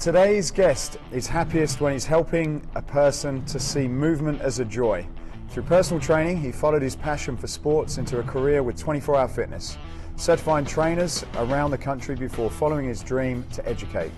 Today's guest is happiest when he's helping a person to see movement as a joy. Through personal training, he followed his passion for sports into a career with 24-hour fitness, certifying trainers around the country before following his dream to educate.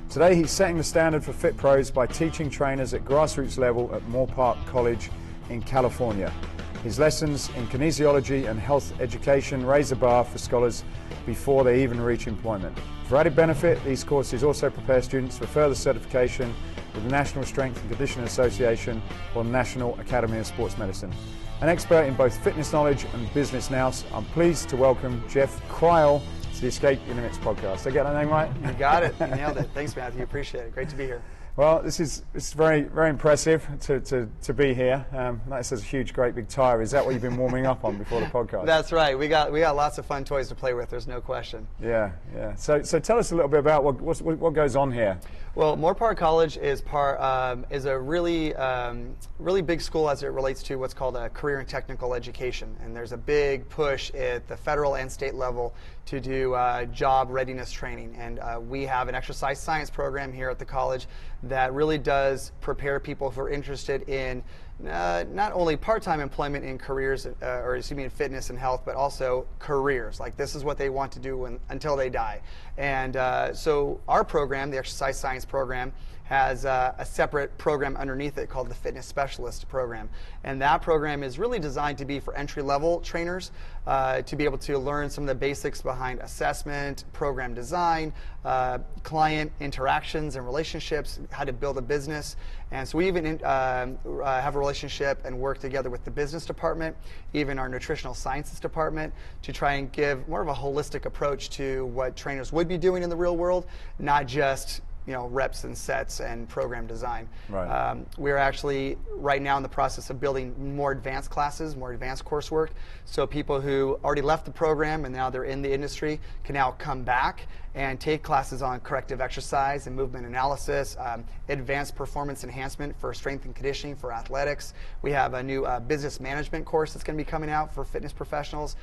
Today, he's setting the standard for fitpros by teaching trainers at grassroots level at Moorpark College in California. His lessons in kinesiology and health education raise the bar for scholars before they even reach employment. For added benefit, these courses also prepare students for further certification with the National Strength and Conditioning Association or the National Academy of Sports Medicine. An expert in both fitness knowledge and business nous, I'm pleased to welcome Jeff Kreil to the Escape Your Limits podcast. Did I get that name right? You got it. You nailed it. Thanks, Matthew. Appreciate it. Great to be here. Well, this is very, very impressive to be here. That says a huge, great big tire. Is that what you've been warming up on before the podcast? That's right. We got lots of fun toys to play with. There's no question. Yeah. So tell us a little bit about what goes on here. Well, Moorpark College is a really big school as it relates to what's called a career and technical education, and there's a big push at the federal and state level to do job readiness training, and we have an exercise science program here at the college that really does prepare people who are interested in not only part-time employment in careers, in fitness and health, but also careers. Like, this is what they want to do until they die. And so our program, the exercise science program, has a separate program underneath it called the Fitness Specialist program. And that program is really designed to be for entry-level trainers to be able to learn some of the basics behind assessment, program design, client interactions and relationships, how to build a business. And so we even have a relationship and work together with the business department, even our nutritional sciences department, to try and give more of a holistic approach to what trainers would be doing in the real world, not just reps and sets and program design. Right. We're actually right now in the process of building more advanced classes, more advanced coursework, so people who already left the program and now they're in the industry can now come back and take classes on corrective exercise and movement analysis, advanced performance enhancement for strength and conditioning for athletics. We have a new business management course that's going to be coming out for fitness professionals,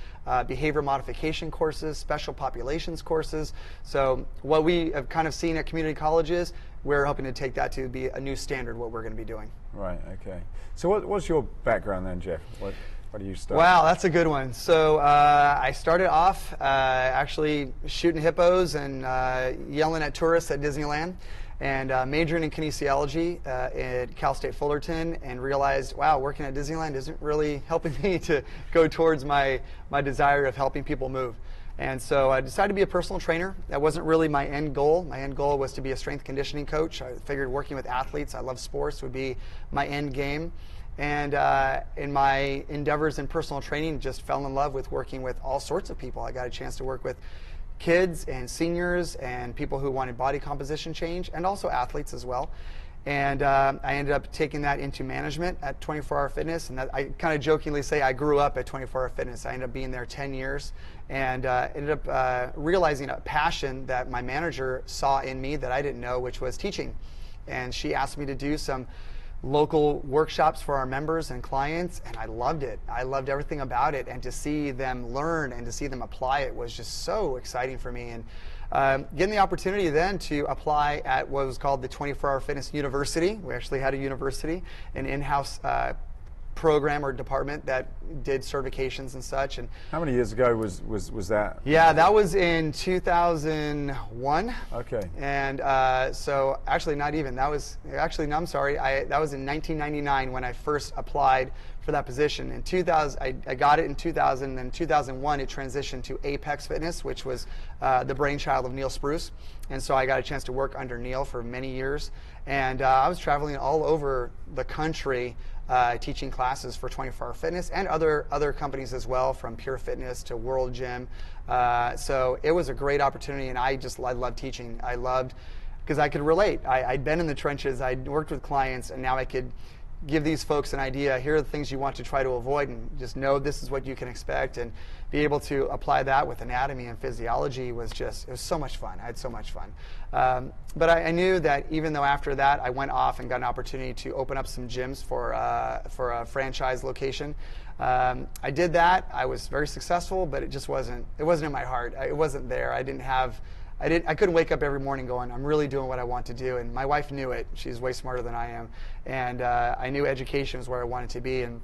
behavior modification courses, special populations courses. So what we have kind of seen at community colleges, we're hoping to take that to be a new standard, what we're going to be doing. Right, okay. So what's your background then, Jeff? What do you start? Wow, that's a good one. So I started off actually shooting hippos and yelling at tourists at Disneyland, and majoring in kinesiology at Cal State Fullerton, and realized, wow, working at Disneyland isn't really helping me to go towards my desire of helping people move. And so I decided to be a personal trainer. That wasn't really my end goal. My end goal was to be a strength conditioning coach. I figured working with athletes, I love sports, would be my end game. And in my endeavors in personal training, just fell in love with working with all sorts of people. I got a chance to work with kids and seniors and people who wanted body composition change, and also athletes as well. And I ended up taking that into management at 24-Hour Fitness, and I kind of jokingly say I grew up at 24-Hour Fitness. I ended up being there 10 years and ended up realizing a passion that my manager saw in me that I didn't know, which was teaching. And she asked me to do some local workshops for our members and clients, and I loved it. I loved everything about it, and to see them learn and to see them apply it was just so exciting for me. And getting the opportunity then to apply at what was called the 24-Hour Fitness University. We actually had a university, an in-house program or department that did certifications and such. And how many years ago was that? Yeah, that was in 2001. Okay. And so actually not even. That was actually, no, I'm sorry. That was in 1999 when I first applied for that position. In 2000, I got it in 2000, and then 2001 it transitioned to Apex Fitness, which was the brainchild of Neal Spruce. And so I got a chance to work under Neal for many years. And I was traveling all over the country teaching classes for 24-Hour Fitness and other companies as well, from Pure Fitness to World Gym. So it was a great opportunity, and I loved teaching. I loved, because I could relate. I'd been in the trenches, I'd worked with clients, and now I could give these folks an idea. Here are the things you want to try to avoid, and just know this is what you can expect, and be able to apply that with anatomy and physiology it was so much fun. I had so much fun. But I knew that even though after that I went off and got an opportunity to open up some gyms for a franchise location, I did that. I was very successful, but it just wasn't in my heart. It wasn't there. I didn't have I couldn't wake up every morning going, I'm really doing what I want to do. And my wife knew it. She's way smarter than I am. And I knew education was where I wanted to be. And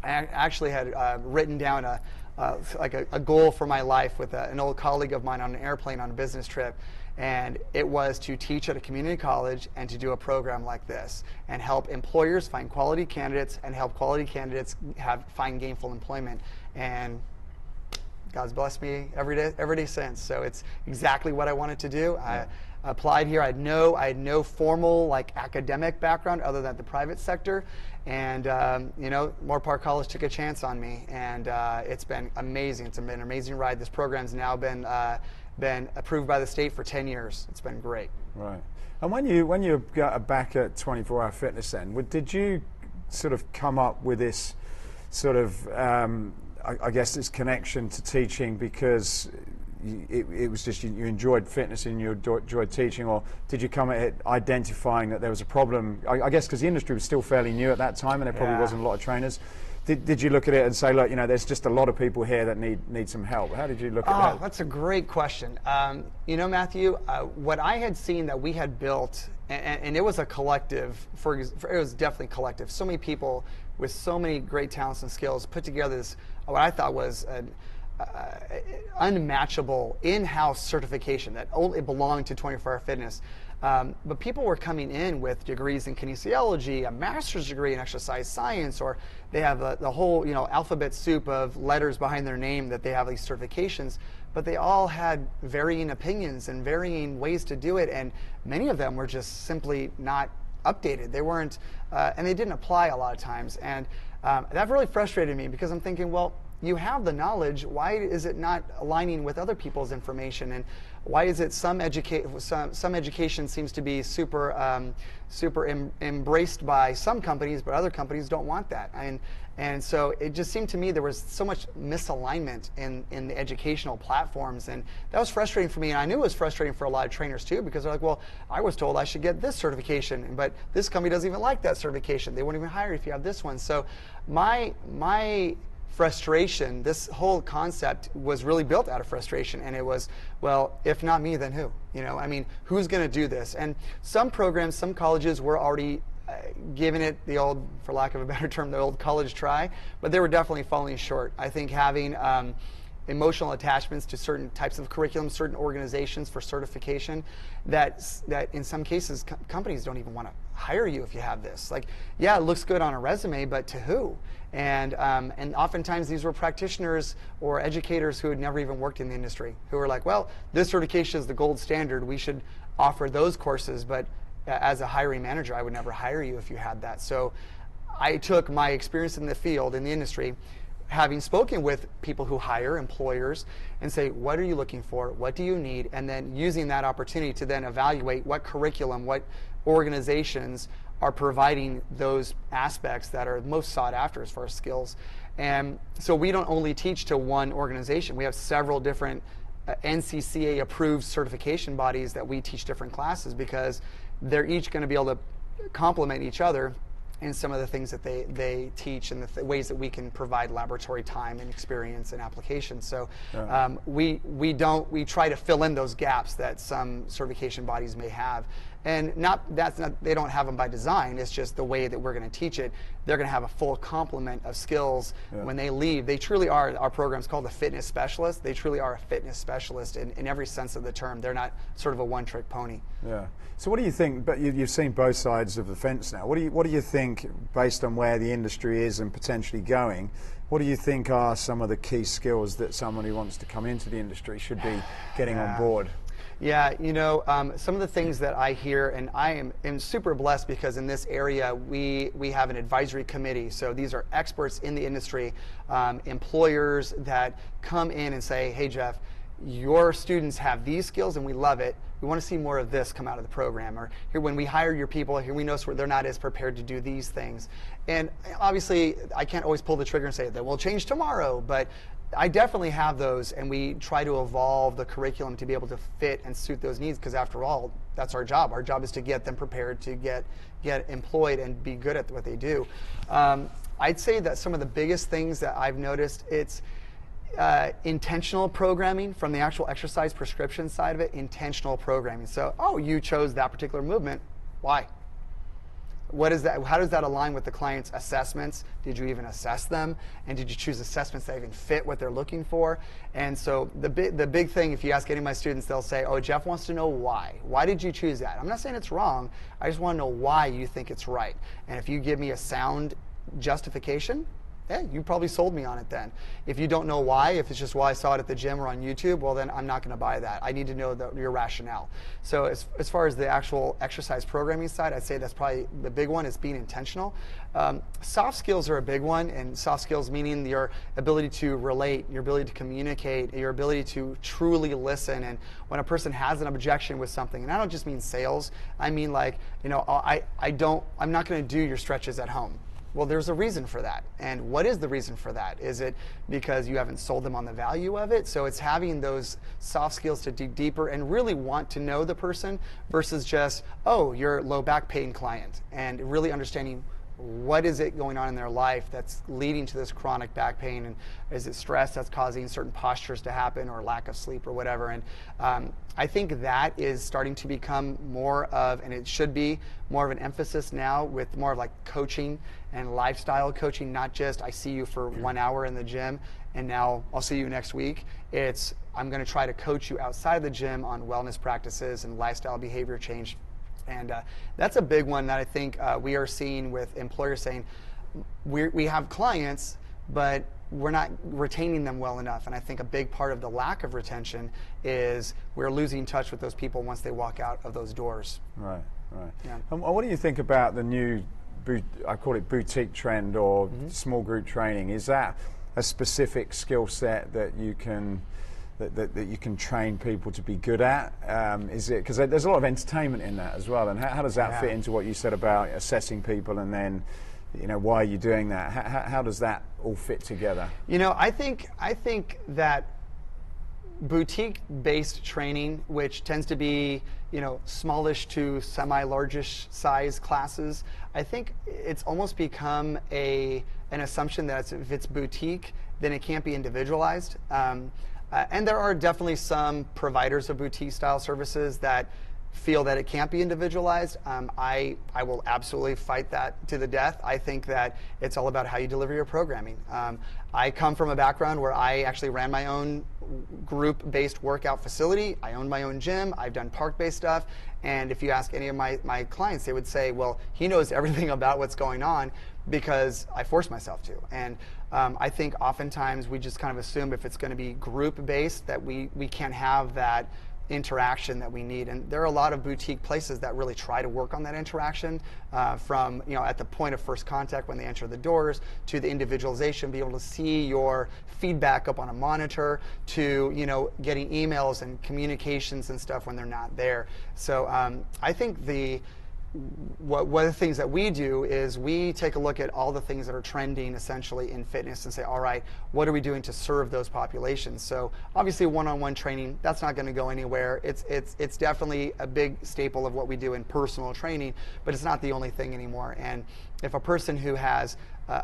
I actually had written down a goal for my life with an old colleague of mine on an airplane on a business trip. And it was to teach at a community college and to do a program like this and help employers find quality candidates and help quality candidates find gainful employment. And God's blessed me every day since. So it's exactly what I wanted to do. I applied here. I had no formal like academic background other than the private sector. And Moorpark College took a chance on me, and it's been amazing. It's been an amazing ride. This program's now been approved by the state for 10 years. It's been great. Right. And when you got back at 24-hour fitness, then did you sort of come up with this sort of I guess this connection to teaching because it was just you enjoyed fitness and you enjoyed teaching, or did you come at it identifying that there was a problem? I guess because the industry was still fairly new at that time and there probably wasn't a lot of trainers. Did you look at it and say, look, there's just a lot of people here that need some help? How did you look at that? Oh, that's a great question. Matthew, what I had seen that we had built, and it was a collective, it was definitely collective. So many people with so many great talents and skills put together this, what I thought was an unmatchable in-house certification that only belonged to 24-Hour Fitness. But people were coming in with degrees in kinesiology, a master's degree in exercise science, or they have the whole alphabet soup of letters behind their name that they have these certifications. But they all had varying opinions and varying ways to do it, and many of them were just simply not updated. They weren't, and they didn't apply a lot of times. And that really frustrated me because I'm thinking, well, you have the knowledge. Why is it not aligning with other people's information? And why is it some education seems to be super embraced by some companies, but other companies don't want that? And so it just seemed to me there was so much misalignment in the educational platforms, and that was frustrating for me. And I knew it was frustrating for a lot of trainers too, because they're like, well, I was told I should get this certification, but this company doesn't even like that certification. They won't even hire if you have this one. So my frustration, this whole concept was really built out of frustration, and it was, well, if not me, then who? Who's going to do this? And some programs, some colleges were already giving it the old, for lack of a better term, the old college try, but they were definitely falling short. I think having emotional attachments to certain types of curriculum, certain organizations for certification, that in some cases companies don't even want to hire you if you have this. Like, yeah, it looks good on a resume, but to who? And oftentimes these were practitioners or educators who had never even worked in the industry, who were like, well, this certification is the gold standard. We should offer those courses, but as a hiring manager, I would never hire you if you had that. So I took my experience in the field, in the industry, having spoken with people who hire employers, and say, what are you looking for? What do you need? And then using that opportunity to then evaluate what curriculum, what organizations are providing those aspects that are most sought after as far as skills. And so we don't only teach to one organization. We have several different NCCA approved certification bodies that we teach different classes, because they're each going to be able to complement each other in some of the things that they teach, and the ways that we can provide laboratory time and experience and application. So we try to fill in those gaps that some certification bodies may have. And they don't have them by design. It's just the way that we're going to teach it. They're going to have a full complement of skills when they leave. They truly are, our program's called a fitness specialist. They truly are a fitness specialist in every sense of the term. They're not sort of a one-trick pony. Yeah. So what do you think, but you've seen both sides of the fence now. What do you think, based on where the industry is and potentially going, what do you think are some of the key skills that someone who wants to come into the industry should be getting on board? Yeah, some of the things that I hear, and I am super blessed because in this area we have an advisory committee. So these are experts in the industry, employers that come in and say, hey Jeff, your students have these skills and we love it. We want to see more of this come out of the program. Or here, when we hire your people, here we notice they're not as prepared to do these things. And obviously I can't always pull the trigger and say that will change tomorrow, but I definitely have those, and we try to evolve the curriculum to be able to fit and suit those needs, because after all, that's our job. Our job is to get them prepared to get employed and be good at what they do. I'd say that some of the biggest things that I've noticed, intentional programming from the actual exercise prescription side of it, intentional programming. So, oh, you chose that particular movement. Why? What is that? How does that align with the client's assessments? Did you even assess them? And did you choose assessments that even fit what they're looking for? And so the big thing, if you ask any of my students, they'll say, oh, Jeff wants to know why. Why did you choose that? I'm not saying it's wrong. I just want to know why you think it's right. And if you give me a sound justification, yeah, you probably sold me on it then. If you don't know why, if it's just why I saw it at the gym or on YouTube, well then I'm not going to buy that. I need to know your rationale. So as far as the actual exercise programming side, I'd say that's probably the big one, is being intentional. Soft skills are a big one, and soft skills meaning your ability to relate, your ability to communicate, your ability to truly listen. And when a person has an objection with something, and I don't just mean sales, I mean like, you know, I'm not going to do your stretches at home. Well, there's a reason for that. And what is the reason for that? Is it because you haven't sold them on the value of it? So it's having those soft skills to dig deeper and really want to know the person versus just, oh, you're a low back pain client, and really understanding what is it going on in their life that's leading to this chronic back pain, and is it stress that's causing certain postures to happen, or lack of sleep, or whatever. And I think that is starting to become more of, and it should be more of an emphasis now, with more of like coaching and lifestyle coaching, not just I see you for 1 hour in the gym and now I'll see you next week. It's I'm going to try to coach you outside of the gym on wellness practices and lifestyle behavior change. And that's a big one that I think we are seeing with employers saying, we have clients, but we're not retaining them well enough. And I think a big part of the lack of retention is we're losing touch with those people once they walk out of those doors. Right, right. Yeah. And what do you think about the new, I call it boutique trend, or small group training? Is that a specific skill set that you can that you can train people to be good at? Is it, because there's a lot of entertainment in that as well, and how does that fit into what you said about assessing people, and then, you know, why are you doing that? How does that all fit together? You know, I think that boutique-based training, which tends to be, you know, smallish to semi-largish size classes, I think it's almost become an assumption that if it's boutique, then it can't be individualized. And there are definitely some providers of boutique-style services that feel that it can't be individualized. I will absolutely fight that to the death. I think that it's all about how you deliver your programming. I come from a background where I actually ran my own group-based workout facility. I owned my own gym. I've done park-based stuff. And if you ask any of my clients, they would say, well, he knows everything about what's going on because I forced myself to. And I think oftentimes we just kind of assume if it's going to be group-based that we can't have that interaction that we need. And there are a lot of boutique places that really try to work on that interaction, from, you know, at the point of first contact when they enter the doors, to the individualization, be able to see your feedback up on a monitor, to, you know, getting emails and communications and stuff when they're not there. So I think one of the things that we do is we take a look at all the things that are trending essentially in fitness and say, all right, what are we doing to serve those populations? So obviously one-on-one training, that's not going to go anywhere. It's definitely a big staple of what we do in personal training, but it's not the only thing anymore. And if a person who has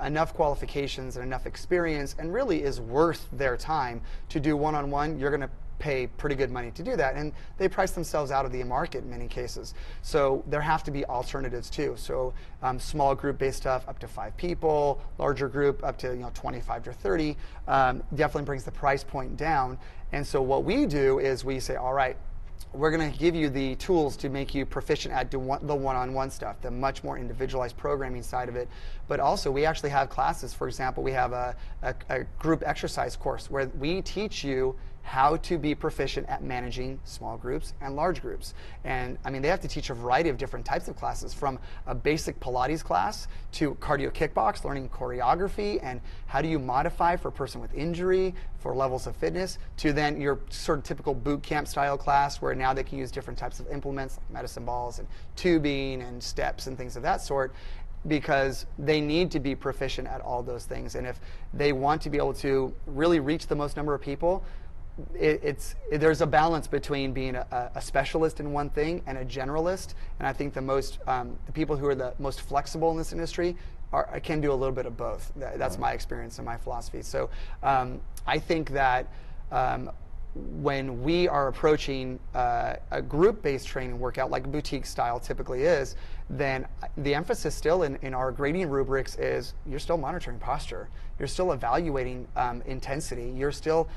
enough qualifications and enough experience and really is worth their time to do one-on-one, you're going to pay pretty good money to do that, and they price themselves out of the market in many cases. So there have to be alternatives too. So small group based stuff up to 5 people, larger group up to 25 to 30 definitely brings the price point down. And so what we do is we say, all right, we're going to give you the tools to make you proficient at the one-on-one stuff, the much more individualized programming side of it. But also we actually have classes. For example, we have a group exercise course where we teach you how to be proficient at managing small groups and large groups. And I mean, they have to teach a variety of different types of classes, from a basic Pilates class to cardio kickbox, learning choreography and how do you modify for a person with injury, for levels of fitness, to then your sort of typical boot camp style class where now they can use different types of implements like medicine balls and tubing and steps and things of that sort, because they need to be proficient at all those things. And if they want to be able to really reach the most number of people, there's a balance between being a specialist in one thing and a generalist, and I think the people who are the most flexible in this industry can do a little bit of both. That's my experience and my philosophy. So I think that when we are approaching a group-based training workout, like boutique style typically is, then the emphasis still in our grading rubrics is you're still monitoring posture. You're still evaluating intensity. You're still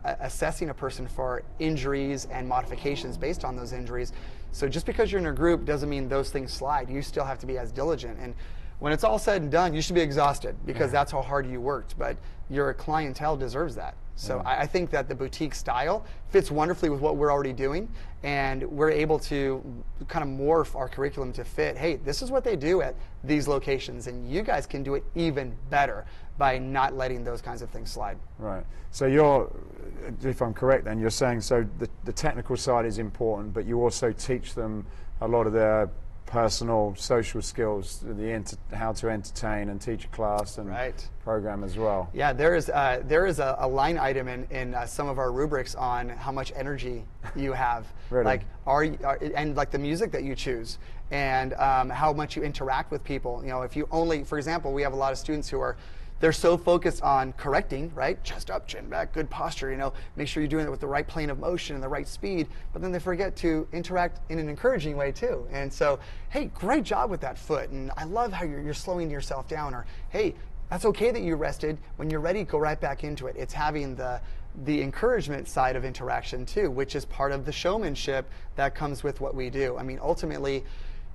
assessing a person for injuries and modifications based on those injuries. So just because you're in a group doesn't mean those things slide. You still have to be as diligent. And when it's all said and done, you should be exhausted because that's how hard you worked. But your clientele deserves that. So I think that the boutique style fits wonderfully with what we're already doing, and we're able to kind of morph our curriculum to fit, hey, this is what they do at these locations, and you guys can do it even better by not letting those kinds of things slide. Right. So you're, if I'm correct then, you're saying so the technical side is important, but you also teach them a lot of their personal social skills, how to entertain and teach a class and program as well. Yeah, there is a line item in some of our rubrics on how much energy you have, Really? like and like the music that you choose, and how much you interact with people. You know, if you only, for example, we have a lot of students who they're so focused on correcting, right? Chest up, chin back, good posture, you know, make sure you're doing it with the right plane of motion and the right speed, but then they forget to interact in an encouraging way too. And so, hey, great job with that foot, and I love how you're slowing yourself down, or hey, that's okay that you rested. When you're ready, go right back into it. It's having the encouragement side of interaction too, which is part of the showmanship that comes with what we do. I mean, ultimately,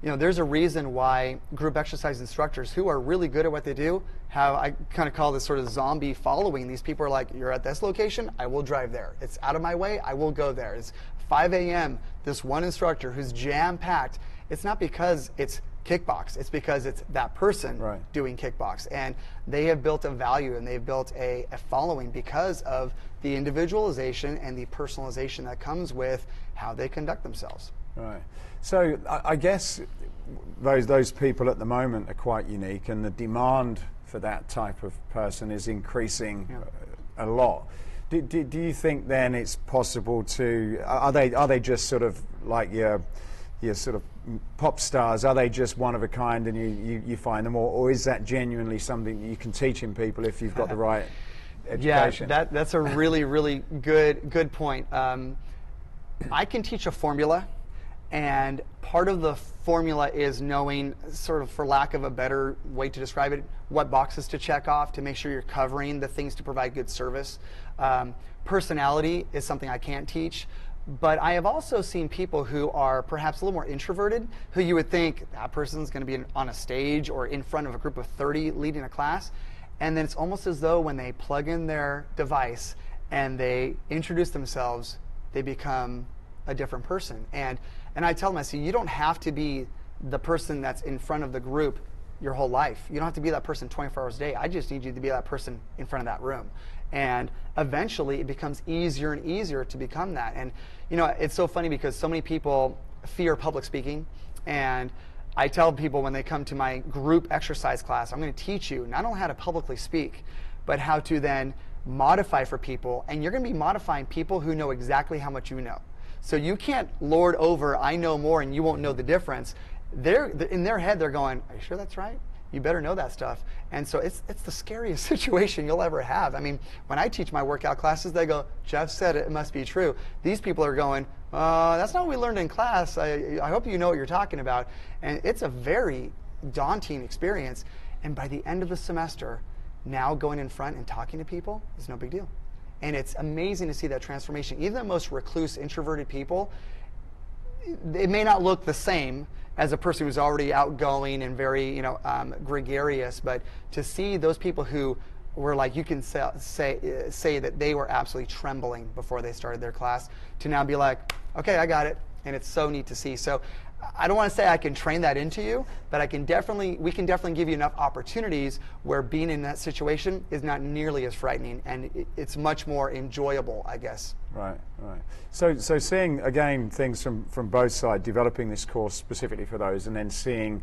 you know, there's a reason why group exercise instructors who are really good at what they do have, I kind of call this sort of zombie following. These people are like, you're at this location, I will drive there. It's out of my way, I will go there. It's 5 a.m., this one instructor who's jam-packed. It's not because it's kickbox, it's because it's that person doing kickbox. And they have built a value and they've built a following because of the individualization and the personalization that comes with how they conduct themselves. Right. So I guess those people at the moment are quite unique, and the demand for that type of person is increasing a lot. Do you think then it's possible to, are they just sort of like your sort of pop stars? Are they just one of a kind and you find them, or is that genuinely something that you can teach in people if you've got the right education? Yeah, that's a really, really good point. I can teach a formula, and part of the formula is knowing, sort of for lack of a better way to describe it, what boxes to check off to make sure you're covering the things to provide good service. Personality is something I can't teach, but I have also seen people who are perhaps a little more introverted, who you would think that person's going to be on a stage or in front of a group of 30 leading a class, and then it's almost as though when they plug in their device and they introduce themselves, they become a different person. And I tell them, I say, you don't have to be the person that's in front of the group your whole life. You don't have to be that person 24 hours a day. I just need you to be that person in front of that room. And eventually it becomes easier and easier to become that. And you know, it's so funny because so many people fear public speaking, and I tell people when they come to my group exercise class, I'm going to teach you not only how to publicly speak, but how to then modify for people. And you're going to be modifying people who know exactly how much you know. So you can't lord over, I know more and you won't know the difference. In their head, they're going, are you sure that's right? You better know that stuff. And so it's the scariest situation you'll ever have. I mean, when I teach my workout classes, they go, Jeff said it, it must be true. These people are going, that's not what we learned in class. I hope you know what you're talking about. And it's a very daunting experience. And by the end of the semester, now going in front and talking to people is no big deal. And it's amazing to see that transformation. Even the most recluse, introverted people, it may not look the same as a person who's already outgoing and very, gregarious, but to see those people who were like, you can say that they were absolutely trembling before they started their class, to now be like, okay, I got it. And it's so neat to see. So I don't want to say I can train that into you, but we can definitely give you enough opportunities where being in that situation is not nearly as frightening, and it's much more enjoyable, I guess. Right. So seeing, again, things from both sides, developing this course specifically for those, and then seeing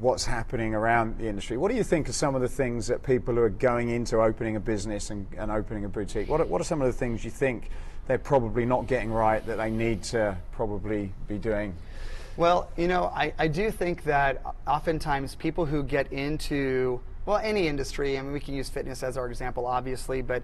what's happening around the industry. What do you think are some of the things that people who are going into opening a business and opening a boutique, what are some of the things you think they're probably not getting right that they need to probably be doing? Well, you know, I do think that oftentimes people who get into, well, any industry, I mean, we can use fitness as our example, obviously, but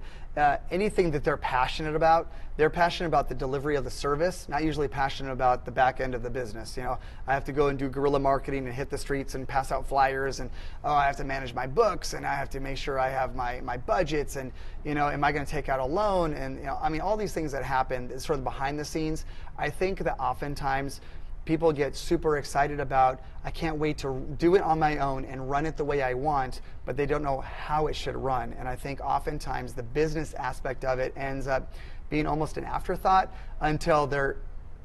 anything that they're passionate about the delivery of the service, not usually passionate about the back end of the business. You know, I have to go and do guerrilla marketing and hit the streets and pass out flyers, and I have to manage my books, and I have to make sure I have my budgets, and, you know, am I going to take out a loan? And, you know, I mean, all these things that happen is sort of behind the scenes. I think that oftentimes people get super excited about, I can't wait to do it on my own and run it the way I want, but they don't know how it should run. And I think oftentimes the business aspect of it ends up being almost an afterthought until they're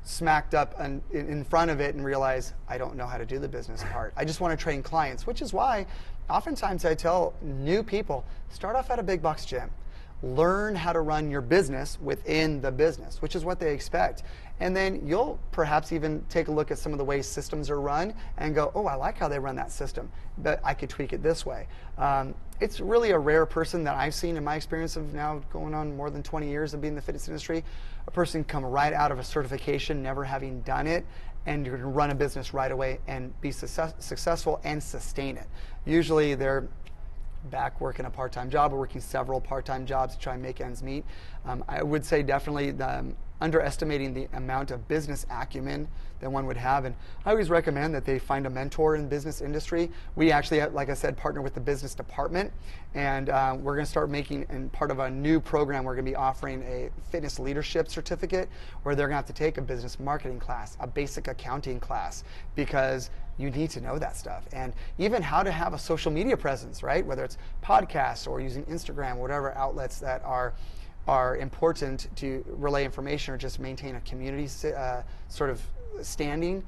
smacked up in front of it and realize, I don't know how to do the business part. I just want to train clients, which is why oftentimes I tell new people, start off at a big box gym. Learn how to run your business within the business, which is what they expect. And then you'll perhaps even take a look at some of the ways systems are run and go, oh, I like how they run that system, but I could tweak it this way. It's really a rare person that I've seen in my experience of now going on more than 20 years of being in the fitness industry, a person come right out of a certification, never having done it, and you're going to run a business right away and be successful and sustain it. Usually they're back working a part-time job or working several part-time jobs to try and make ends meet. I would say definitely underestimating the amount of business acumen that one would have. And I always recommend that they find a mentor in the business industry. We actually, like I said, partner with the business department, and we're going to start making, and part of a new program, we're going to be offering a fitness leadership certificate where they're going to have to take a business marketing class, a basic accounting class, because you need to know that stuff. And even how to have a social media presence, right? Whether it's podcasts or using Instagram, whatever outlets that are important to relay information or just maintain a community sort of standing,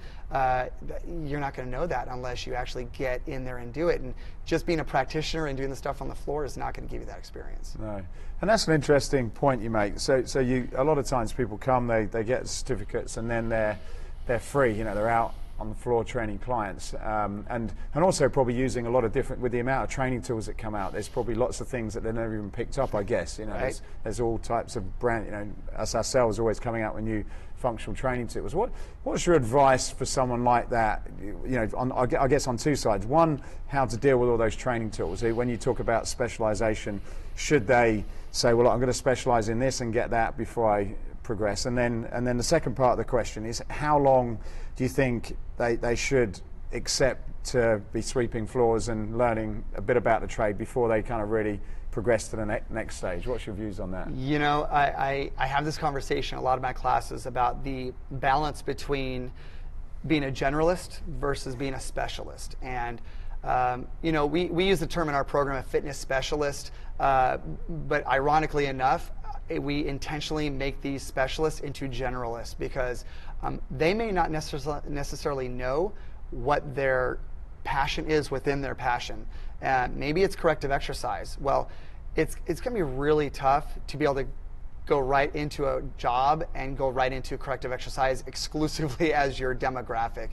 you're not going to know that unless you actually get in there and do it. And just being a practitioner and doing the stuff on the floor is not going to give you that experience. No, and that's an interesting point you make. So you, a lot of times people come, they get certificates, and then they're free. You know, they're out on the floor training clients, and also probably using a lot of different, with the amount of training tools that come out, there's probably lots of things that they've never even picked up, I guess. You know, right. there's all types of brand, you know, us ourselves always coming out with new functional training tools. What's your advice for someone like that? You know, I guess on two sides. One, how to deal with all those training tools. When you talk about specialization, should they say, well, I'm going to specialize in this and get that before I progress? And then the second part of the question is, how long do you think they should accept to be sweeping floors and learning a bit about the trade before they kind of really progress to the next stage? What's your views on that? You know, I have this conversation in a lot of my classes about the balance between being a generalist versus being a specialist. And you know, we use the term in our program a fitness specialist, but ironically enough, we intentionally make these specialists into generalists because they may not necessarily know what their passion is within their passion. Maybe it's corrective exercise. Well, it's going to be really tough to be able to go right into a job and go right into corrective exercise exclusively as your demographic.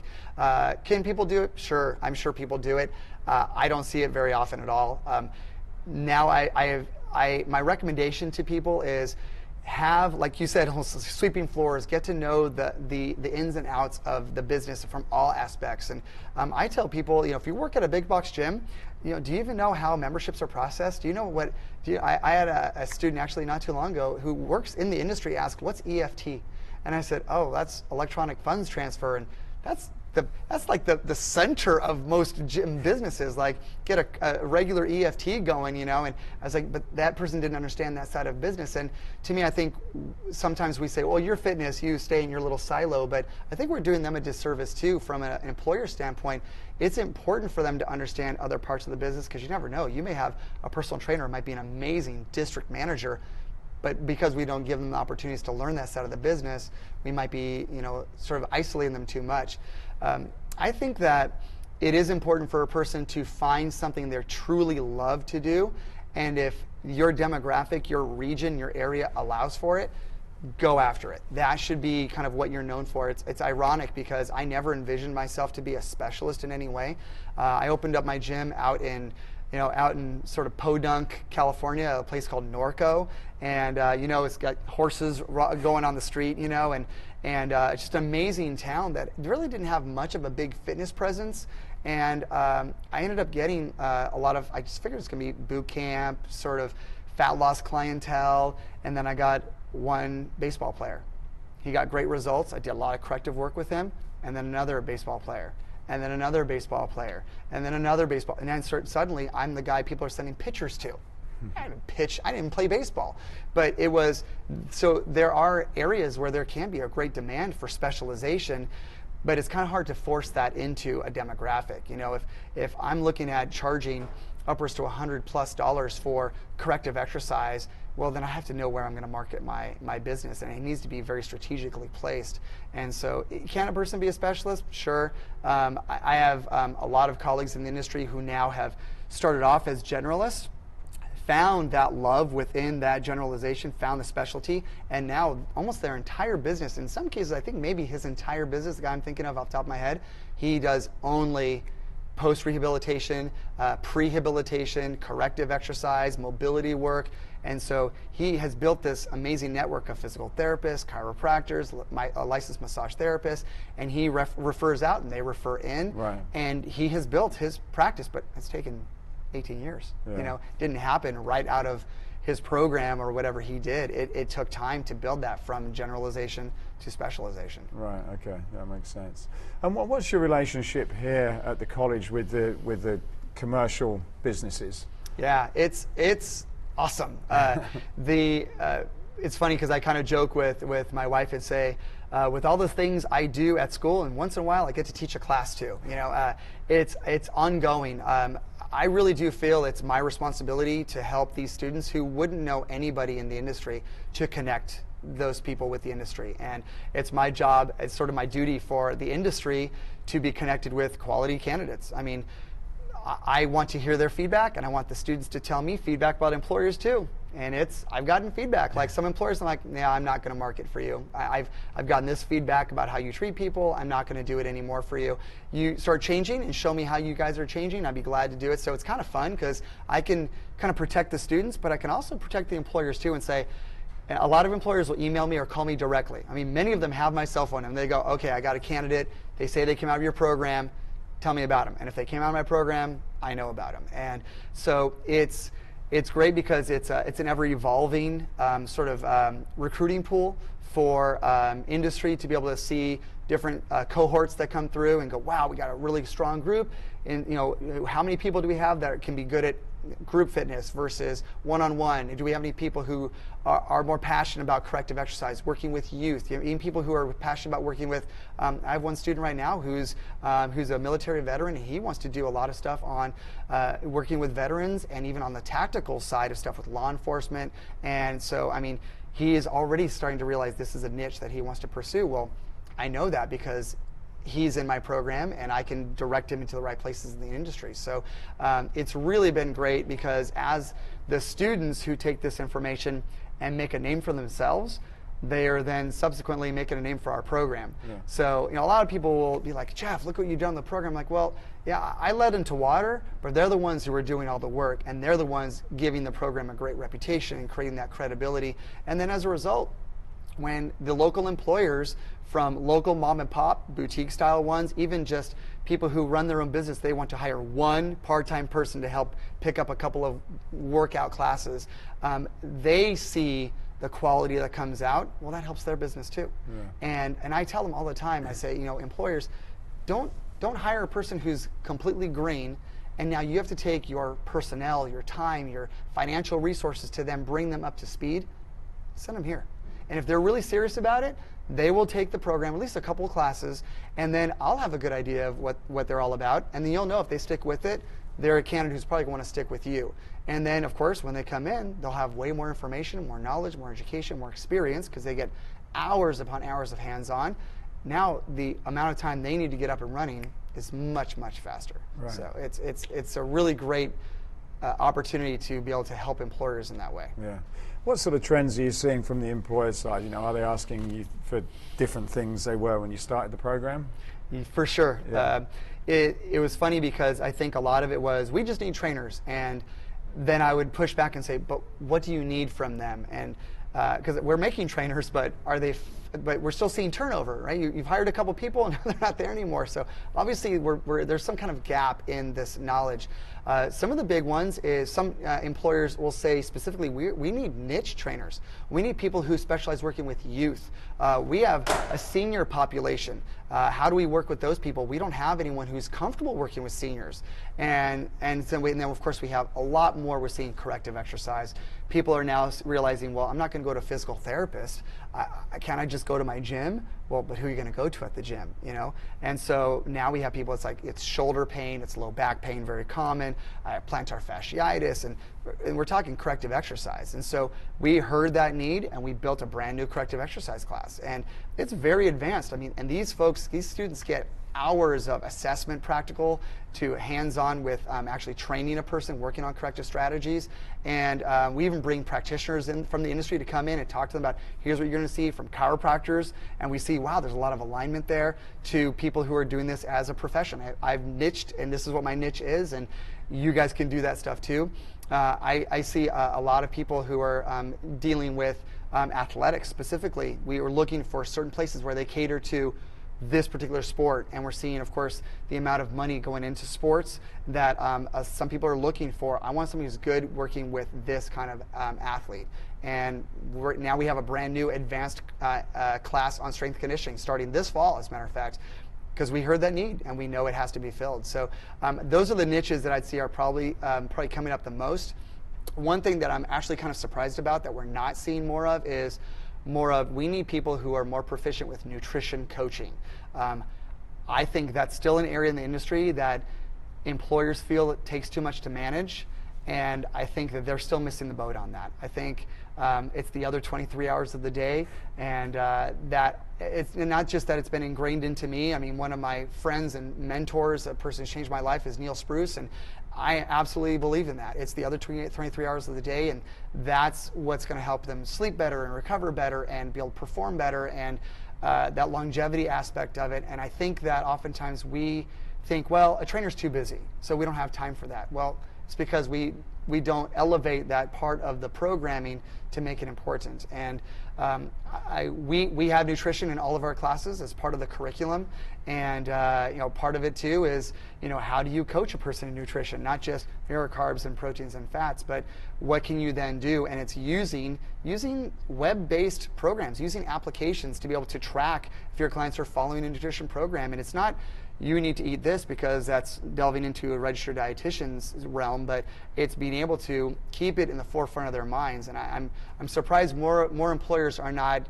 Can people do it? Sure, I'm sure people do it. I don't see it very often at all. Now my recommendation to people is have, like you said, sweeping floors, get to know the ins and outs of the business from all aspects. And I tell people, you know, if you work at a big box gym, you know, do you even know how memberships are processed? Do you know what? I had a student actually not too long ago who works in the industry asked, "What's EFT?" And I said, "Oh, that's electronic funds transfer," and that's like the center of most gym businesses. Like, get a regular EFT going, you know. And I was like, but that person didn't understand that side of business. And to me, I think sometimes we say, well, you're fitness, you stay in your little silo. But I think we're doing them a disservice too from an employer standpoint. It's important for them to understand other parts of the business, because you never know. You may have a personal trainer who might be an amazing district manager, but because we don't give them the opportunities to learn that side of the business, we might be, you know, sort of isolating them too much. I think that it is important for a person to find something they truly love to do, and if your demographic, your region, your area allows for it, go after it. That should be kind of what you're known for. It's ironic because I never envisioned myself to be a specialist in any way. I opened up my gym out in sort of Podunk, California, a place called Norco, and it's got horses going on the street, and it's just an amazing town that really didn't have much of a big fitness presence. And I ended up getting a lot of, I just figured it's gonna be boot camp, sort of fat loss clientele, and then I got one baseball player. He got great results. I did a lot of corrective work with him, and then another baseball player, and then another baseball player, and then another baseball, and then suddenly I'm the guy people are sending pitchers to. I didn't pitch, I didn't play baseball, but it was, so there are areas where there can be a great demand for specialization, but it's kind of hard to force that into a demographic. If I'm looking at charging upwards to $100+ for corrective exercise, well, then I have to know where I'm going to market my business, and it needs to be very strategically placed. And so, can a person be a specialist? Sure. I have a lot of colleagues in the industry who now have started off as generalists, found that love within that generalization, found the specialty, and now almost their entire business, in some cases, I think maybe his entire business, the guy I'm thinking of off the top of my head, he does only post-rehabilitation, prehabilitation, corrective exercise, mobility work. And so he has built this amazing network of physical therapists, chiropractors, licensed massage therapists, and he refers out and they refer in. Right. And he has built his practice, but it's taken 18 years. Yeah. Didn't happen right out of his program or whatever he did. It took time to build that from generalization to specialization. Right. Okay, that makes sense. And what's your relationship here at the college with the commercial businesses? Yeah, it's awesome. It's funny because I kind of joke with my wife and say, with all the things I do at school, and once in a while I get to teach a class too. It's ongoing. I really do feel it's my responsibility to help these students who wouldn't know anybody in the industry to connect those people with the industry. And it's my job, it's sort of my duty for the industry to be connected with quality candidates. I mean, I want to hear their feedback, and I want the students to tell me feedback about employers too. And I've gotten feedback. Like some employers, I'm like, yeah, I'm not going to market for you. I've gotten this feedback about how you treat people. I'm not going to do it anymore for you. You start changing and show me how you guys are changing. I'd be glad to do it. So it's kind of fun because I can kind of protect the students, but I can also protect the employers too and say, a lot of employers will email me or call me directly. I mean, many of them have my cell phone and they go, okay, I got a candidate. They say they came out of your program. Tell me about them. And if they came out of my program, I know about them. And so it's great because it's an ever-evolving sort of recruiting pool for industry to be able to see different cohorts that come through and go, wow, we got a really strong group. And how many people do we have that can be good at group fitness versus one-on-one? Do we have any people who are more passionate about corrective exercise, working with youth? Even people who are passionate about working with, I have one student right now who's a military veteran, and he wants to do a lot of stuff on working with veterans and even on the tactical side of stuff with law enforcement. And so, I mean, he is already starting to realize this is a niche that he wants to pursue. Well, I know that because he's in my program and I can direct him into the right places in the industry. So it's really been great because as the students who take this information and make a name for themselves, they are then subsequently making a name for our program. Yeah. So a lot of people will be like, Jeff, look what you've done in the program. I'm like, well, yeah, I led them to water, but they're the ones who are doing all the work, and they're the ones giving the program a great reputation and creating that credibility. And then as a result, when the local employers, from local mom and pop, boutique style ones, even just people who run their own business, they want to hire one part-time person to help pick up a couple of workout classes. They see the quality that comes out, well, that helps their business too. Yeah. And I tell them all the time, I say, employers, don't hire a person who's completely green, and now you have to take your personnel, your time, your financial resources to then bring them up to speed. Send them here. And if they're really serious about it, they will take the program, at least a couple of classes, and then I'll have a good idea of what they're all about. And then you'll know if they stick with it, they're a candidate who's probably going to want to stick with you. And then, of course, when they come in, they'll have way more information, more knowledge, more education, more experience, because they get hours upon hours of hands-on. Now, the amount of time they need to get up and running is much, much faster. Right. So it's a really great opportunity to be able to help employers in that way. Yeah. What sort of trends are you seeing from the employer side? Are they asking you for different things they were when you started the program? For sure. Yeah. It was funny because I think a lot of it was, we just need trainers. And then I would push back and say, but what do you need from them? And because we're making trainers, but but we're still seeing turnover, right? You've hired a couple people and they're not there anymore. So obviously there's some kind of gap in this knowledge. Some of the big ones is some employers will say specifically, we need niche trainers. We need people who specialize working with youth. We have a senior population. How do we work with those people? We don't have anyone who's comfortable working with seniors. And then of course we have a lot more. We're seeing corrective exercise. People are now realizing, well, I'm not going to go to a physical therapist. Can't I just go to my gym? Well, but who are you going to go to at the gym? And so now we have people. It's shoulder pain, it's low back pain, very common. Plantar fasciitis, and we're talking corrective exercise. And so we heard that need, and we built a brand new corrective exercise class. And it's very advanced. And these students get hours of assessment, practical to hands-on with actually training a person working on corrective strategies. And we even bring practitioners in from the industry to come in and talk to them about, here's what you're going to see from chiropractors. And we see, wow, there's a lot of alignment there, to people who are doing this as a profession. I've niched, and this is what my niche is, and you guys can do that stuff too. I see a lot of people who are dealing with athletics specifically. We were looking for certain places where they cater to this particular sport, and we're seeing, of course, the amount of money going into sports that some people are looking for. I want somebody who's good working with this kind of athlete. And now we have a brand new advanced class on strength conditioning starting this fall, as a matter of fact, because we heard that need and we know it has to be filled. So those are the niches that I'd see are probably coming up the most. One thing that I'm actually kind of surprised about that we're not seeing more of is we need people who are more proficient with nutrition coaching. I think that's still an area in the industry that employers feel it takes too much to manage, and I think that they're still missing the boat on that. I think it's the other 23 hours of the day, and that it's not just that it's been ingrained into me. One of my friends and mentors, a person who's changed my life, is Neal, and I absolutely believe in that. It's the other 23 hours of the day, and that's what's going to help them sleep better and recover better and be able to perform better, and that longevity aspect of it. And I think that oftentimes we think, well, a trainer's too busy, so we don't have time for that. Well, it's because we don't elevate that part of the programming to make it important. And we have nutrition in all of our classes as part of the curriculum, and part of it too is how do you coach a person in nutrition? Not just here are carbs and proteins and fats, but what can you then do? And it's using web-based programs, using applications to be able to track if your clients are following a nutrition program. And it's not you need to eat this because that's delving into a registered dietitian's realm, but it's being able to keep it in the forefront of their minds. And I'm surprised more employers are not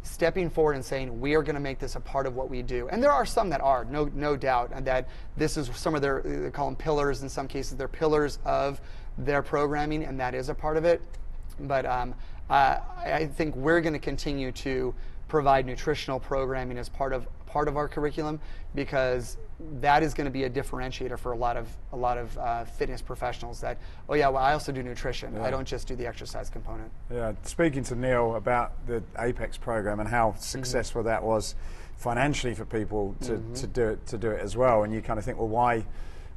stepping forward and saying, we are going to make this a part of what we do. And there are some that are, no doubt, and that this is some of they call them pillars in some cases. They're pillars of their programming, and that is a part of it. But I think we're going to continue to provide nutritional programming as part of our curriculum, because that is going to be a differentiator for a lot of fitness professionals. That, oh yeah, well, I also do nutrition. Yeah. I don't just do the exercise component. Yeah, speaking to Neal about the Apex program and how successful that was financially for people to do it as well, and you kind of think, well,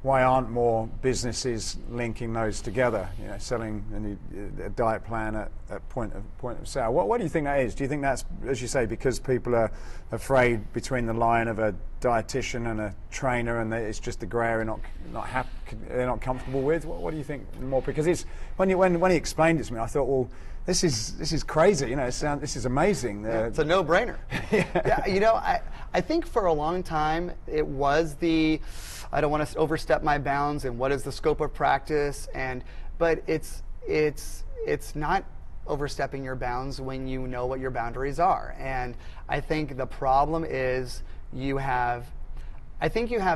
why aren't more businesses linking those together? Selling a diet plan at point of sale. What do you think that is? Do you think that's, as you say, because people are afraid between the line of a dietitian and a trainer, and it's just the grey area they're not comfortable with? What do you think more? Because it's when he explained it to me, I thought, well, this is crazy. This is amazing. It's a no-brainer. Yeah, I think for a long time it was I don't want to overstep my bounds, and what is the scope of practice, but it's not overstepping your bounds when you know what your boundaries are. And I think the problem is you have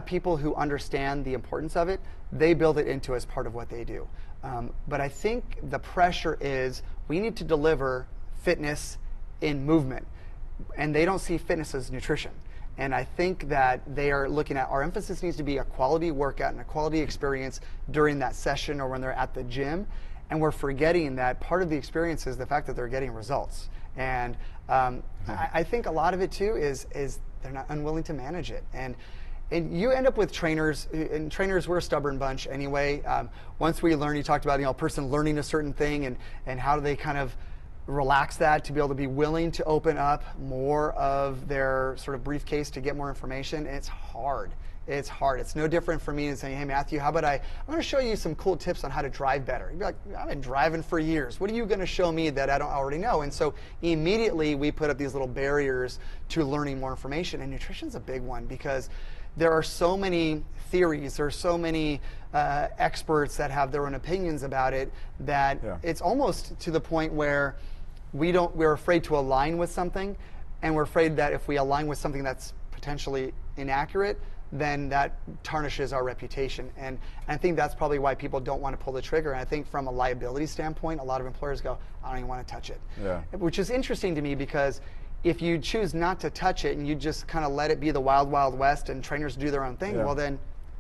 people who understand the importance of it. They build it into as part of what they do. But I think the pressure is we need to deliver fitness in movement, and they don't see fitness as nutrition. And I think that they are looking at, our emphasis needs to be a quality workout and a quality experience during that session or when they're at the gym. And we're forgetting that part of the experience is the fact that they're getting results. And I think a lot of it too is they're not unwilling to manage it. And you end up with trainers, and trainers, we're a stubborn bunch anyway. Once we learn, you talked about, a person learning a certain thing and how do they kind of relax that to be able to be willing to open up more of their sort of briefcase to get more information. And it's hard. It's hard. It's no different for me than saying, hey, Matthew, how about I'm going to show you some cool tips on how to drive better. You'd be like, I've been driving for years. What are you going to show me that I don't already know? And so immediately we put up these little barriers to learning more information. And nutrition's a big one because there are so many theories, there are so many experts that have their own opinions about it that it's almost to the point where we're afraid to align with something, and we're afraid that if we align with something that's potentially inaccurate, then that tarnishes our reputation. And I think that's probably why people don't want to pull the trigger. And I think from a liability standpoint, a lot of employers go, I don't even want to touch it. Yeah. Which is interesting to me because if you choose not to touch it and you just kind of let it be the wild, wild west and trainers do their own thing, well then,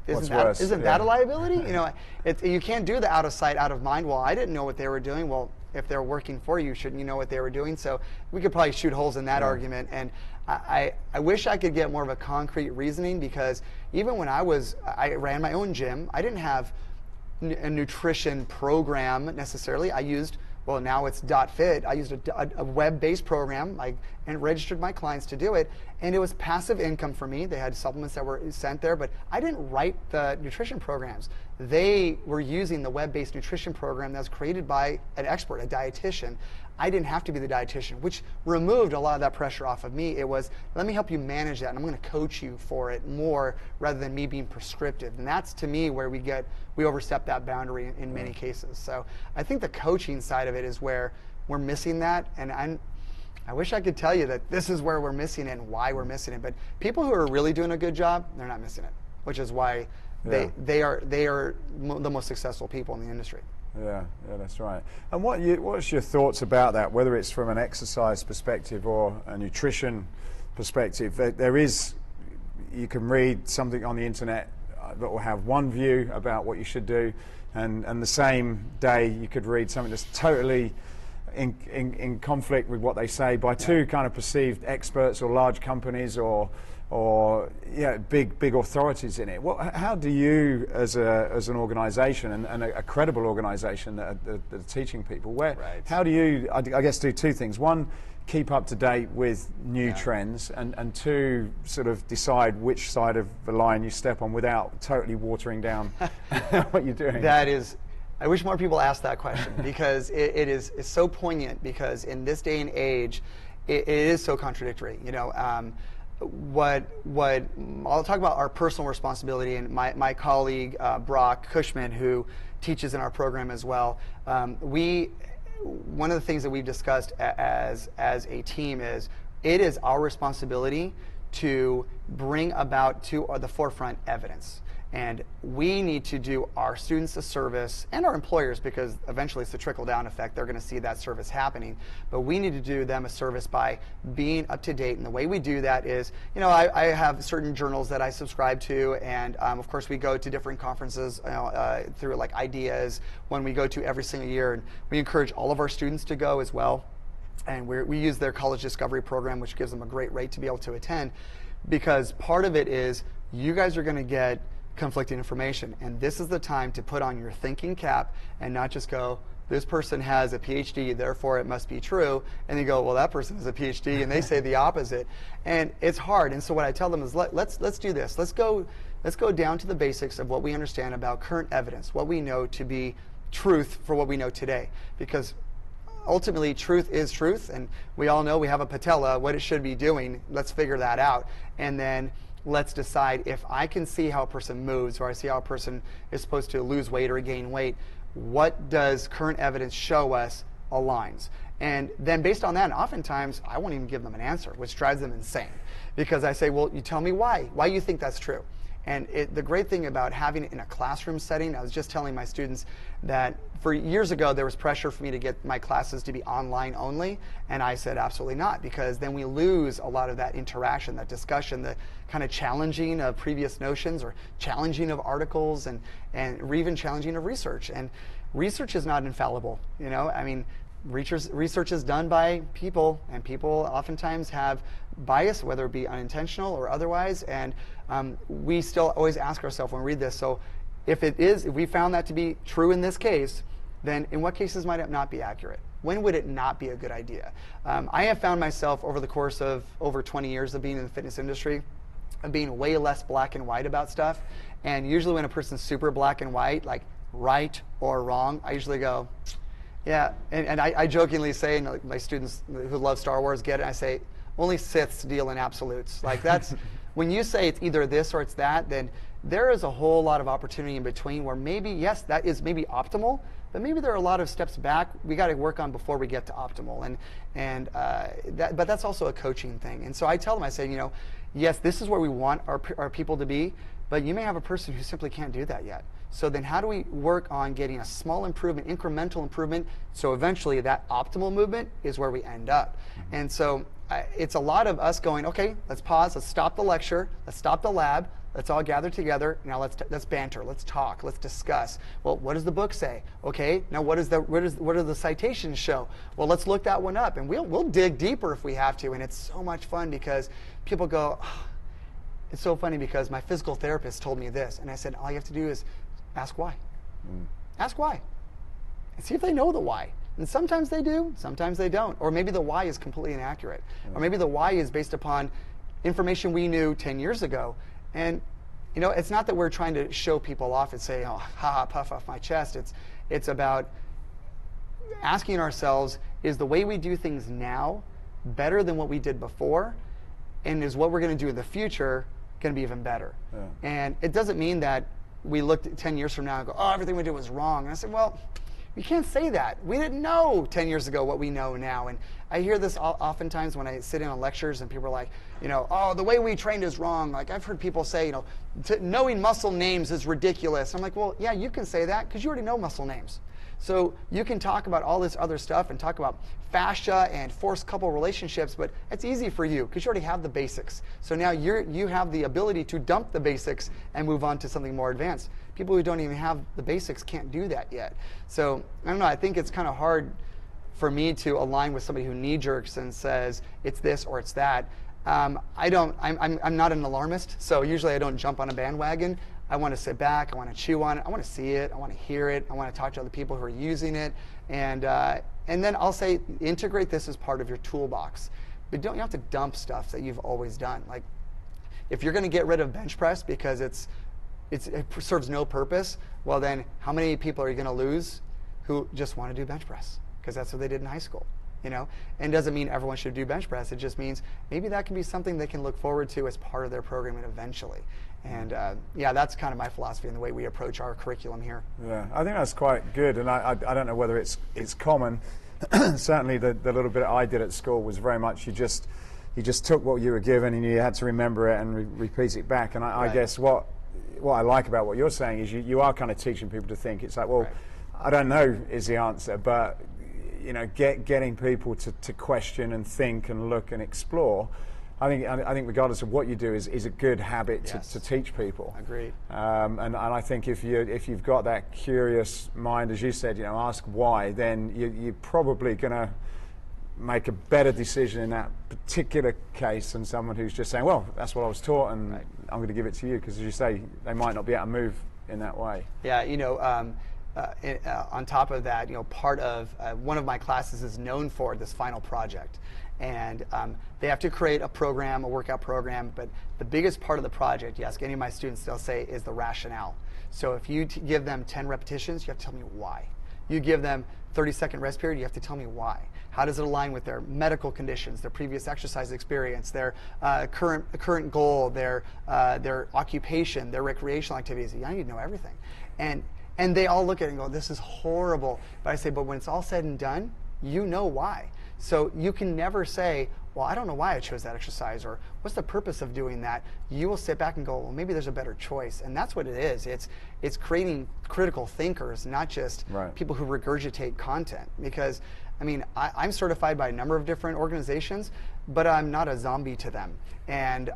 isn't that a liability? You can't do the out of sight, out of mind. Well, I didn't know what they were doing. Well, if they're working for you, shouldn't you know what they were doing? So we could probably shoot holes in that argument. And I wish I could get more of a concrete reasoning, because even when I ran my own gym, I didn't have a nutrition program necessarily. I used, well, now it's .fit. I used a web-based program and registered my clients to do it. And it was passive income for me. They had supplements that were sent there, but I didn't write the nutrition programs. They were using the web-based nutrition program that was created by an expert, a dietitian. I didn't have to be the dietitian, which removed a lot of that pressure off of me. It was, let me help you manage that, and I'm going to coach you for it more rather than me being prescriptive. And that's, to me, where we overstep that boundary in many cases. So I think the coaching side of it is where we're missing that, and I wish I could tell you that this is where we're missing it and why we're missing it. But people who are really doing a good job, they're not missing it, which is why they are the most successful people in the industry. Yeah, that's right. And what's your thoughts about that, whether it's from an exercise perspective or a nutrition perspective? You can read something on the internet that will have one view about what you should do, and the same day you could read something that's totally in conflict with what they say by two kind of perceived experts or large companies or big authorities in it. How do you, as an organization and a credible organization that are teaching people, how do you, I guess, do two things? One, keep up to date with new trends, and two, sort of decide which side of the line you step on without totally watering down what you're doing? I wish more people asked that question, because it's so poignant, because in this day and age, it is so contradictory. I'll talk about our personal responsibility, and my colleague Brock Cushman, who teaches in our program as well. One of the things that we've discussed as a team is it is our responsibility to bring about to the forefront evidence. And we need to do our students a service, and our employers, because eventually it's the trickle-down effect. They're going to see that service happening. But we need to do them a service by being up to date. And the way we do that is, I have certain journals that I subscribe to, and of course we go to different conferences through like Ideas, when we go to every single year. And we encourage all of our students to go as well. And we use their college discovery program, which gives them a great rate to be able to attend, because part of it is you guys are going to get conflicting information, and this is the time to put on your thinking cap and not just go, this person has a PhD, therefore it must be true, and you go, well, that person has a PhD and they say the opposite. And it's hard. And so what I tell them is, let's do this. Let's go down to the basics of what we understand about current evidence, what we know to be truth for what we know today, because ultimately truth is truth, and we all know we have a patella, what it should be doing. Let's figure that out, and then let's decide, if I can see how a person moves, or I see how a person is supposed to lose weight or gain weight, what does current evidence show us aligns? And then based on that, oftentimes I won't even give them an answer, which drives them insane, because I say, well, you tell me why you think that's true. And the great thing about having it in a classroom setting, I was just telling my students that for years ago there was pressure for me to get my classes to be online only, and I said absolutely not, because then we lose a lot of that interaction, that discussion, the kind of challenging of previous notions or challenging of articles and or even challenging of research. And research is not infallible, you know. I mean, research is done by people, and people oftentimes have bias, whether it be unintentional or otherwise, and we still always ask ourselves when we read this, so if we found that to be true in this case, then in what cases might it not be accurate? When would it not be a good idea? I have found myself over the course of over 20 years of being in the fitness industry, of being way less black and white about stuff, and usually when a person's super black and white, like right or wrong, I usually go, yeah, and I jokingly say, and my students who love Star Wars get it, I say, only Siths deal in absolutes. Like that's, when you say it's either this or it's that, then there is a whole lot of opportunity in between where maybe, yes, that is maybe optimal, but maybe there are a lot of steps back we got to work on before we get to optimal. But that's also a coaching thing. And so I tell them, I say, you know, yes, this is where we want our people to be, but you may have a person who simply can't do that yet. So then how do we work on getting a small improvement, incremental improvement, so eventually that optimal movement is where we end up. And so it's a lot of us going, okay, let's pause, let's stop the lecture, let's stop the lab, let's all gather together, now let's banter, let's talk, let's discuss. Well, what does the book say? Okay, now what do the citations show? Well, let's look that one up, and we'll dig deeper if we have to, and it's so much fun because people go, oh, it's so funny because my physical therapist told me this, and I said, all you have to do is ask why. Ask why. And see if they know the why. And sometimes they do, sometimes they don't. Or maybe the why is completely inaccurate. Or maybe the why is based upon information we knew 10 years ago. And you know, it's not that we're trying to show people off and say, oh, ha, puff off my chest. It's about asking ourselves, is the way we do things now better than what we did before? And is what we're going to do in the future going to be even better? Yeah. And it doesn't mean that we looked at 10 years from now and go, oh, everything we did was wrong. And I said, well, you can't say that. We didn't know 10 years ago what we know now. And I hear this oftentimes when I sit in on lectures and people are like, you know, oh, the way we trained is wrong. Like I've heard people say, you know, knowing muscle names is ridiculous. I'm like, well, yeah, you can say that because you already know muscle names. So you can talk about all this other stuff and talk about fascia and force couple relationships, but it's easy for you because you already have the basics. So now you have the ability to dump the basics and move on to something more advanced. People who don't even have the basics can't do that yet. So I don't know, I think it's kind of hard for me to align with somebody who knee-jerks and says it's this or it's that. I'm not an alarmist, so usually I don't jump on a bandwagon. I want to sit back, I want to chew on it, I want to see it, I want to hear it, I want to talk to other people who are using it, and then I'll say integrate this as part of your toolbox. But you have to dump stuff that you've always done. Like if you're going to get rid of bench press because it serves no purpose, well then how many people are you going to lose who just want to do bench press because that's what they did in high school? You know, and doesn't mean everyone should do bench press. It just means maybe that can be something they can look forward to as part of their programming eventually. And yeah, that's kind of my philosophy and the way we approach our curriculum here. Yeah, I think that's quite good, and I don't know whether it's common. Certainly, the little bit I did at school was very much you just took what you were given and you had to remember it and repeat it back. And I guess what I like about what you're saying is you are kind of teaching people to think. It's like, well, I don't know is the answer, but you know, getting people to question and think and look and explore. I think regardless of what you do is a good habit to teach people. Agreed. And I think if you've got that curious mind, as you said, you know, ask why, then you're probably going to make a better decision in that particular case than someone who's just saying, well, that's what I was taught and I'm going to give it to you, because as you say, they might not be able to move in that way. Yeah, you know, on top of that, you know, part of one of my classes is known for this final project. And they have to create a program, a workout program, but the biggest part of the project, you ask any of my students, they'll say, is the rationale. So if you give them 10 repetitions, you have to tell me why. You give them 30-second rest period, you have to tell me why. How does it align with their medical conditions, their previous exercise experience, their current goal, their occupation, their recreational activities? I need to know everything. And they all look at it and go, this is horrible. But I say, but when it's all said and done, you know why. So you can never say, well, I don't know why I chose that exercise, or what's the purpose of doing that. You will sit back and go, well, maybe there's a better choice. And that's what it is. It's creating critical thinkers, not just people who regurgitate content. Because, I mean, I'm certified by a number of different organizations, but I'm not a zombie to them. And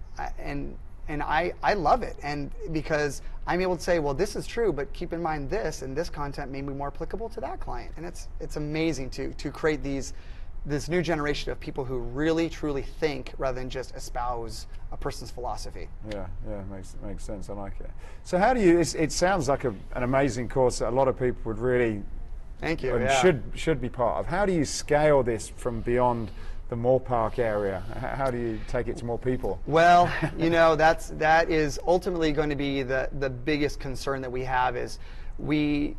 I love it, and because I'm able to say, well, this is true, but keep in mind this, and this content may be more applicable to that client. And it's amazing to create this new generation of people who really truly think rather than just espouse a person's philosophy. Yeah, makes sense. I like it. So how do you? It sounds like an amazing course that a lot of people would really, thank you, and should be part of. How do you scale this from beyond the Moorpark area? How do you take it to more people? Well, you know, that is ultimately going to be the biggest concern that we have. Is we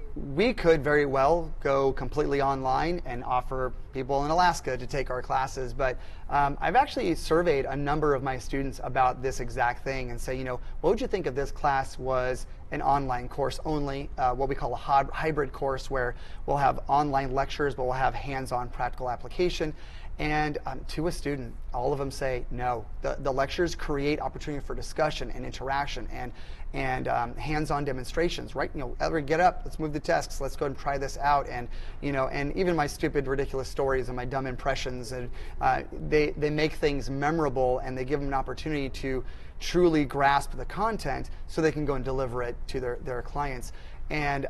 could very well go completely online and offer people in Alaska to take our classes, but I've actually surveyed a number of my students about this exact thing and say, you know, what would you think if this class was an online course only, what we call a hybrid course, where we'll have online lectures, but we'll have hands-on practical application. And to a student, all of them say no. The lectures create opportunity for discussion and interaction and hands-on demonstrations. Right? You know, Ellery, get up. Let's move the desks. Let's go and try this out. And you know, and even my stupid, ridiculous stories and my dumb impressions, and they make things memorable, and they give them an opportunity to truly grasp the content, so they can go and deliver it to their clients. And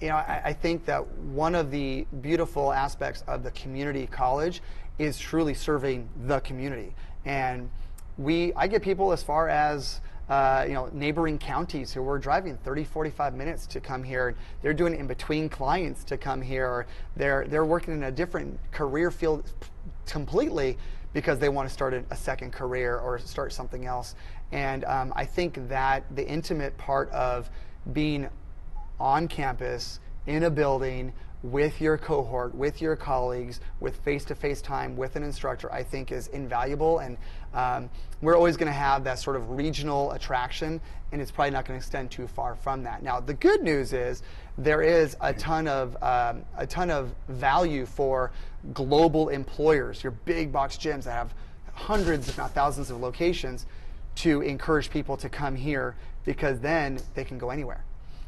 you know, I think that one of the beautiful aspects of the community college is truly serving the community. And I get people as far as you know, neighboring counties who are driving 30, 45 minutes to come here. They're doing it in between clients to come here, or they're working in a different career field completely because they want to start a second career or start something else. And I think that the intimate part of being on campus, in a building, with your cohort, with your colleagues, with face-to-face time with an instructor, I think is invaluable. And we're always going to have that sort of regional attraction, and it's probably not going to extend too far from that. Now, the good news is there is a ton of value for global employers, your big box gyms that have hundreds, if not thousands, of locations, to encourage people to come here, because then they can go anywhere.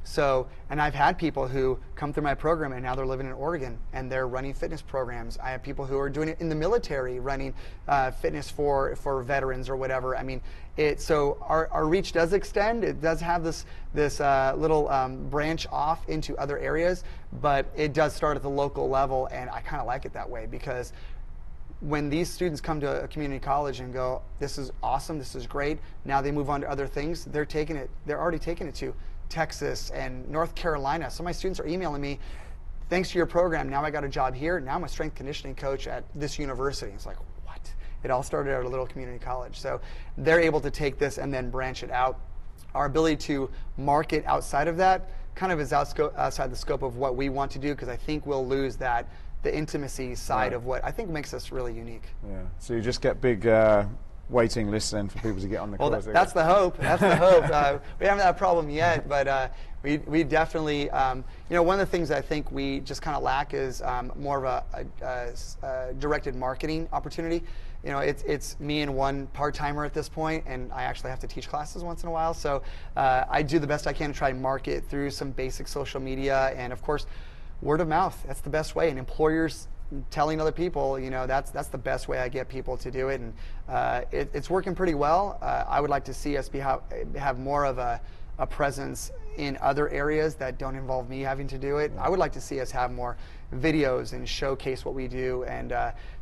So, and I've had people who come through my program and now they're living in Oregon and they're running fitness programs. I have people who are doing it in the military, running fitness for veterans or whatever. I mean, so our reach does extend. It does have this little branch off into other areas, but it does start at the local level, and I kind of like it that way, because when these students come to a community college and go, this is awesome, this is great, now they move on to other things, they're already taking it to Texas and North Carolina. So my students are emailing me, thanks to your program, now I got a job here, now I'm a strength conditioning coach at this university. It's like, what? It all started at a little community college. So they're able to take this and then branch it out. Our ability to market outside of that kind of is outside the scope of what we want to do, because I think we'll lose the intimacy side of what I think makes us really unique. Yeah. So you just get big waiting lists then for people to get on the course. Well, that's the hope. That's the hope. We haven't had a problem yet, but we definitely, you know, one of the things I think we just kind of lack is more of a directed marketing opportunity. You know, it's me and one part-timer at this point, and I actually have to teach classes once in a while. So I do the best I can to try and market through some basic social media, and of course, word of mouth. That's the best way. And employers telling other people, you know, that's the best way I get people to do it, and it's working pretty well. I would like to see us have more of a presence in other areas that don't involve me having to do it. I would like to see us have more videos and showcase what we do, and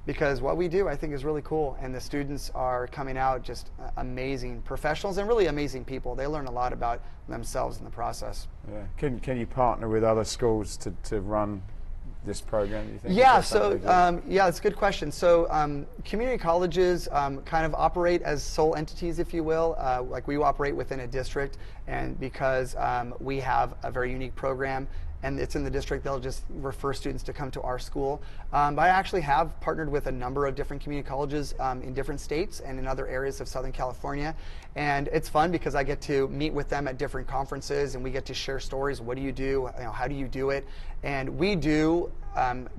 because what we do I think is really cool, and the students are coming out just amazing professionals and really amazing people. They learn a lot about themselves in the process. Yeah. Can you partner with other schools to run this program, do you think? Yeah, so yeah, it's a good question. So community colleges kind of operate as sole entities, if you will. Like we operate within a district, and because we have a very unique program and it's in the district, they'll just refer students to come to our school. But I actually have partnered with a number of different community colleges in different states and in other areas of Southern California. And it's fun because I get to meet with them at different conferences, and we get to share stories. What do you do? You know, how do you do it? And we do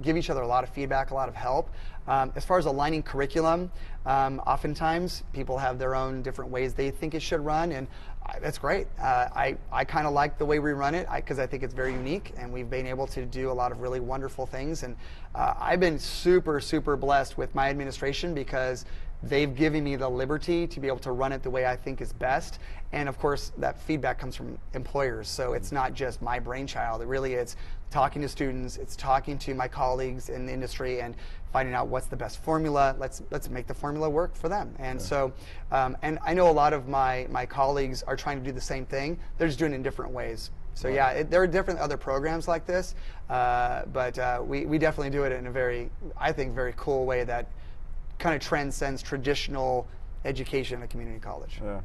give each other a lot of feedback, a lot of help. As far as aligning curriculum, oftentimes people have their own different ways they think it should run, and that's great. I kind of like the way we run it because I think it's very unique, and we've been able to do a lot of really wonderful things. And I've been super, super blessed with my administration because they've given me the liberty to be able to run it the way I think is best. And of course, that feedback comes from employers. So it's not just my brainchild. It really is talking to students, it's talking to my colleagues in the industry and finding out what's the best formula. Let's make the formula work for them. And so, and I know a lot of my colleagues are trying to do the same thing. They're just doing it in different ways. So yeah, there are different other programs like this, but we definitely do it in a very, I think, very cool way that kind of transcends traditional education at a community college. Yeah.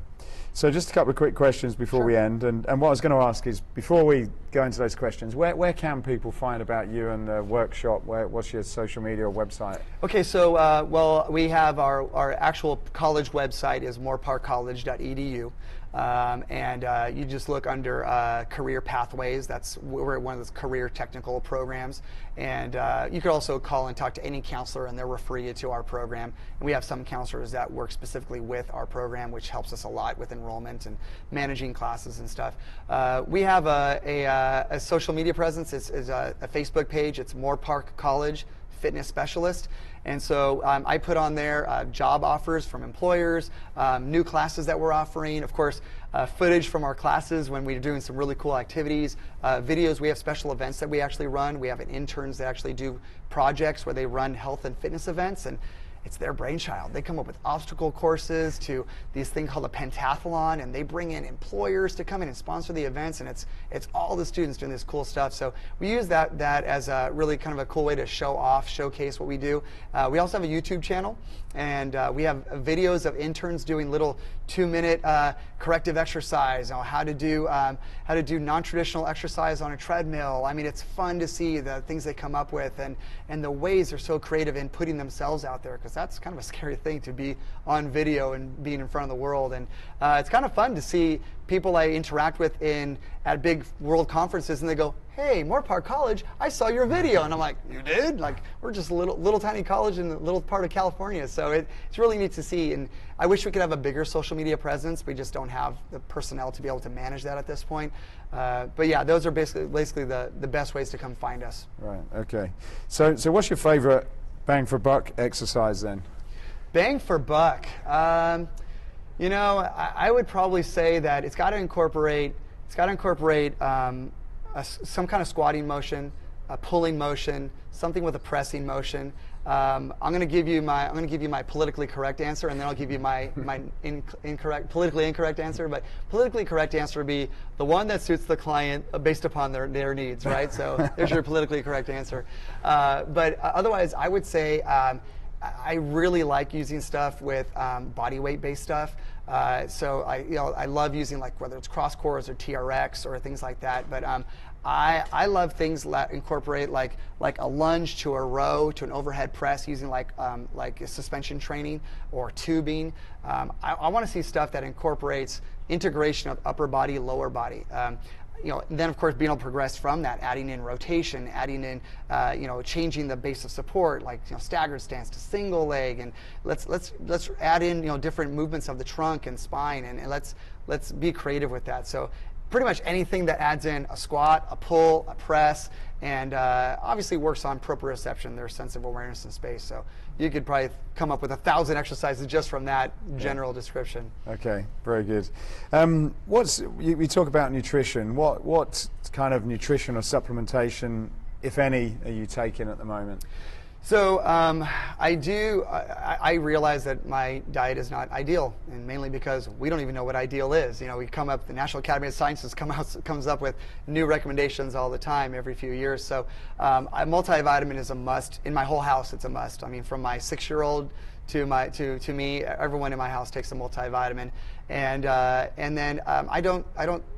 So just a couple of quick questions before we end, and what I was going to ask is, before we go into those questions, where can people find about you and the workshop? What's your social media or website? Okay, so well, we have our actual college website is moorparkcollege.edu. And you just look under career pathways. We're one of those career technical programs. And you could also call and talk to any counselor, and they'll refer you to our program. And we have some counselors that work specifically with our program, which helps us a lot with enrollment and managing classes and stuff. We have a social media presence. It's a Facebook page. It's Moorpark College Fitness Specialist. And so I put on there job offers from employers, new classes that we're offering, of course, footage from our classes when we're doing some really cool activities, videos. We have special events that we actually run. We have an interns that actually do projects where they run health and fitness events, and it's their brainchild. They come up with obstacle courses to this thing called a pentathlon, and they bring in employers to come in and sponsor the events, and it's all the students doing this cool stuff. So we use that as a really kind of a cool way to showcase what we do. We also have a YouTube channel, and we have videos of interns doing little 2-minute corrective exercise, how to do non-traditional exercise on a treadmill. I mean, it's fun to see the things they come up with, and the ways they're so creative in putting themselves out there, because that's kind of a scary thing to be on video and being in front of the world. And it's kind of fun to see people I interact with at big world conferences, and they go, "Hey, Moorpark College, I saw your video." And I'm like, "You did?" Like, we're just a little tiny college in a little part of California. So it's really neat to see. And I wish we could have a bigger social media presence. We just don't have the personnel to be able to manage that at this point. But yeah, those are basically the best ways to come find us. Right, okay. So what's your favorite bang for buck exercise then? Bang for buck. You know, I would probably say that it's got to incorporate some kind of squatting motion, a pulling motion, something with a pressing motion. I'm going to give you my politically correct answer, and then I'll give you my politically incorrect answer. But politically correct answer would be the one that suits the client based upon their needs, right? So there's your politically correct answer. But otherwise, I would say I really like using stuff with body weight based stuff. So I love using, like, whether it's cross cores or TRX or things like that. But I love things that incorporate like a lunge to a row to an overhead press using like suspension training or tubing. I want to see stuff that incorporates integration of upper body, lower body. Then of course being able to progress from that, adding in rotation, adding in, changing the base of support, like staggered stance to single leg, and let's add in different movements of the trunk and spine, and let's be creative with that. So pretty much anything that adds in a squat, a pull, a press, and obviously works on proprioception, their sense of awareness in space. So you could probably come up with 1,000 exercises just from that general description. Okay, very good. We talk about nutrition. What kind of nutrition or supplementation, if any, are you taking at the moment? So I realize that my diet is not ideal, and mainly because we don't even know what ideal is. We come up, the National Academy of Sciences comes up with new recommendations all the time, every few years. So a multivitamin is a must. In my whole house, it's a must. I mean, from my 6-year-old to me, everyone in my house takes a multivitamin. And then I don't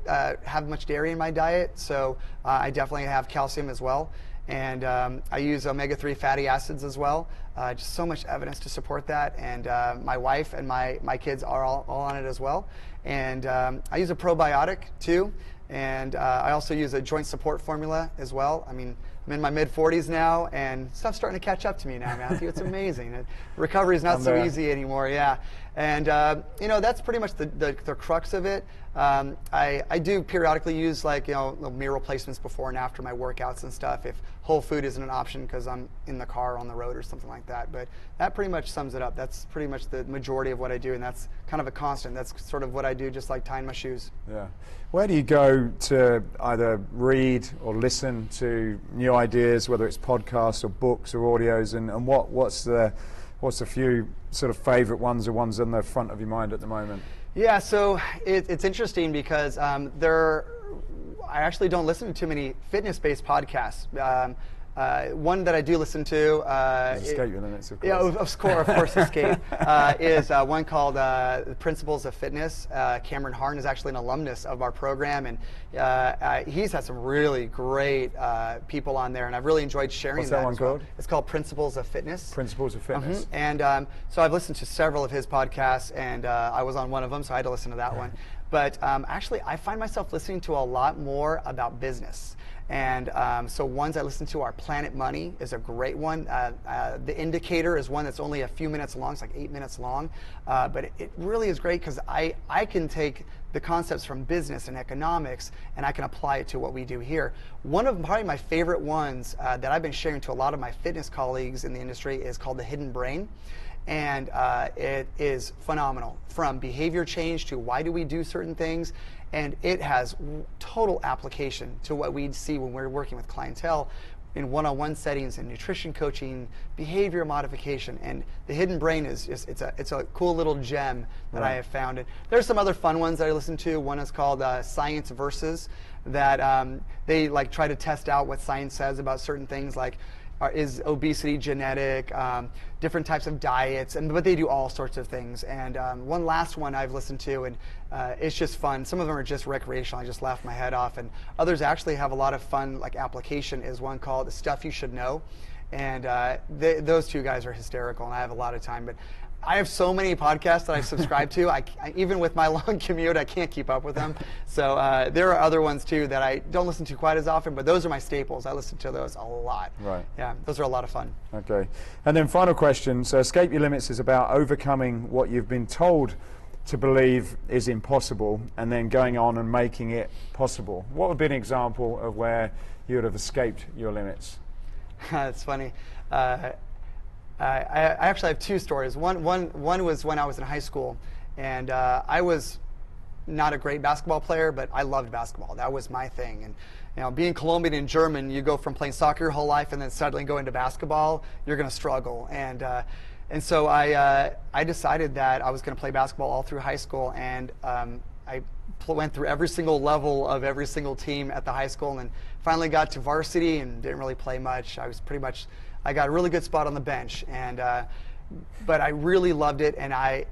have much dairy in my diet, so I definitely have calcium as well. And I use omega-3 fatty acids as well. Just so much evidence to support that. And my wife and my kids are all on it as well. And I use a probiotic too. And I also use a joint support formula as well. I mean, I'm in my mid-40s now, and stuff's starting to catch up to me now, Matthew. It's amazing. Recovery is not so easy anymore, yeah. And, that's pretty much the crux of it. I do periodically use, meal replacements before and after my workouts and stuff if whole food isn't an option because I'm in the car on the road or something like that. But that pretty much sums it up. That's pretty much the majority of what I do, and that's kind of a constant. That's sort of what I do, just like tying my shoes. Yeah. Where do you go to either read or listen to new ideas, whether it's podcasts or books or audios, and what's the few sort of favorite ones or ones on the front of your mind at the moment? Yeah, so it's interesting because I actually don't listen to too many fitness-based podcasts. One that I do listen to Escape Your Limits, of course. Yeah, of course, Escape is one called Principles of Fitness. Cameron Harn is actually an alumnus of our program, and he's had some really great people on there, and I've really enjoyed sharing What's that. that one called? It's called Principles of Fitness. Principles of Fitness. And so I've listened to several of his podcasts, and I was on one of them, so I had to listen to that one. But actually, I find myself listening to a lot more about business. And so ones I listen to are Planet Money is a great one. The Indicator is one that's only a few minutes long. It's like 8 minutes long. But it really is great because I can take the concepts from business and economics and I can apply it to what we do here. One of probably my favorite ones that I've been sharing to a lot of my fitness colleagues in the industry is called The Hidden Brain. And it is phenomenal, from behavior change to why do we do certain things. And it has total application to what we see when we're working with clientele in one-on-one settings and nutrition coaching, behavior modification. And The Hidden Brain is just, it's a cool little gem that I have found. And there's some other fun ones that I listen to. One is called Science Versus, that they try to test out what science says about certain things, like is obesity genetic, different types of diets, but they do all sorts of things. And one last one I've listened to, and it's just fun. Some of them are just recreational. I just laugh my head off. And others actually have a lot of fun, application is one called Stuff You Should Know. And those two guys are hysterical, and I have a lot of time. But I have so many podcasts that I subscribe to. I even with my long commute, I can't keep up with them. So there are other ones too that I don't listen to quite as often, but those are my staples. I listen to those a lot. Right. Yeah, those are a lot of fun. Okay. And then final question. So Escape Your Limits is about overcoming what you've been told to believe is impossible and then going on and making it possible. What would be an example of where you would have escaped your limits? It's funny. I actually have two stories. One was when I was in high school, and I was not a great basketball player, but I loved basketball. That was my thing. And being Colombian and German, you go from playing soccer your whole life and then suddenly go into basketball, you're going to struggle. And so I decided that I was going to play basketball all through high school, and I went through every single level of every single team at the high school, and then finally got to varsity and didn't really play much. I got a really good spot on the bench, but I really loved it, and I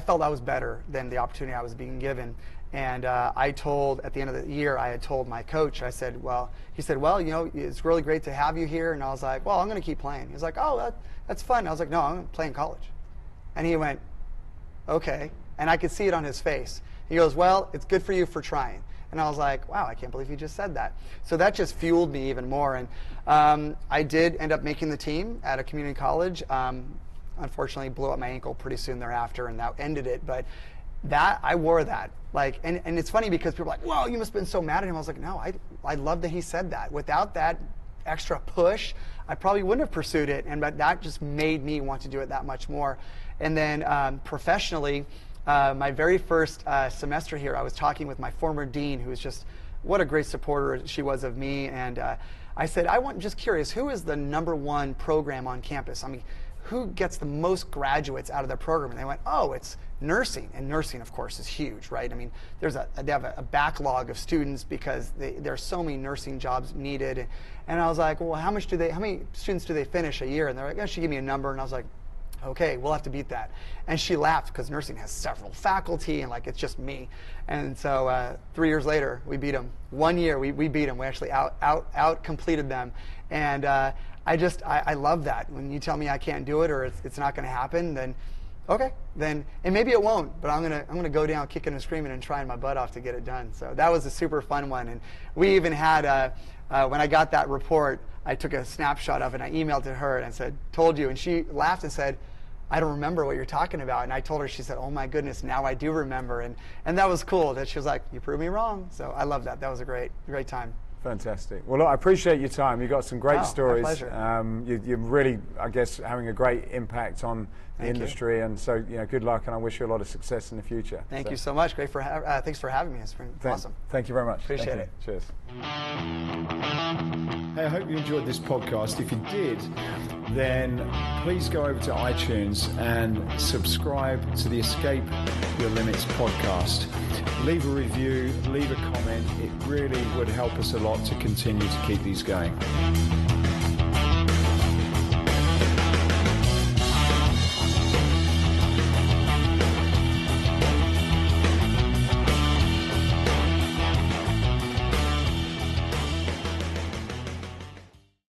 felt I was better than the opportunity I was being given. And at the end of the year, I had told my coach, he said, well, it's really great to have you here. And I was like, well, I'm going to keep playing. He was like, oh, that's fun. I was like, no, I'm going to play in college. And he went, okay. And I could see it on his face. He goes, well, it's good for you for trying. And I was like, wow, I can't believe he just said that. So that just fueled me even more. And I did end up making the team at a community college. Unfortunately, blew up my ankle pretty soon thereafter, and that ended it. But I wore that. And it's funny because people are like, wow, you must have been so mad at him. I was like, no, I love that he said that. Without that extra push, I probably wouldn't have pursued it. But that just made me want to do it that much more. And then professionally, my very first semester here, I was talking with my former dean, who was just, what a great supporter she was of me. And I said, just curious, who is the #1 program on campus? I mean, who gets the most graduates out of their program? And they went, oh, it's nursing. And nursing, of course, is huge, right? I mean, they have a backlog of students because there are so many nursing jobs needed. And I was like, well, how many students do they finish a year? And they're like, she gave me a number. And I was like, okay, we'll have to beat that. And she laughed because nursing has several faculty and it's just me. And so 3 years later, we beat them. 1 year, we beat them. We actually out completed them. And I love that. When you tell me I can't do it or it's not going to happen, then okay, then, and maybe it won't, but I'm gonna go down kicking and screaming and trying my butt off to get it done. So that was a super fun one. And we even had, when I got that report, I took a snapshot of it and I emailed to her and I said, told you. And she laughed and said, I don't remember what you're talking about. And I told her, she said, oh my goodness, now I do remember. And that was cool that she was like, you proved me wrong. So I love that. That was a great time. Fantastic. Well, look, I appreciate your time. You've got some great stories. My pleasure. You're really, I guess, having a great impact on the industry. And so, good luck, and I wish you a lot of success in the future. Thank you so much. Great for thanks for having me. It's been awesome. Thank you very much. Appreciate it. Cheers. Hey, I hope you enjoyed this podcast. If you did, then please go over to iTunes and subscribe to the Escape Your Limits podcast. Leave a review, leave a comment. It really would help us a lot to continue to keep these going.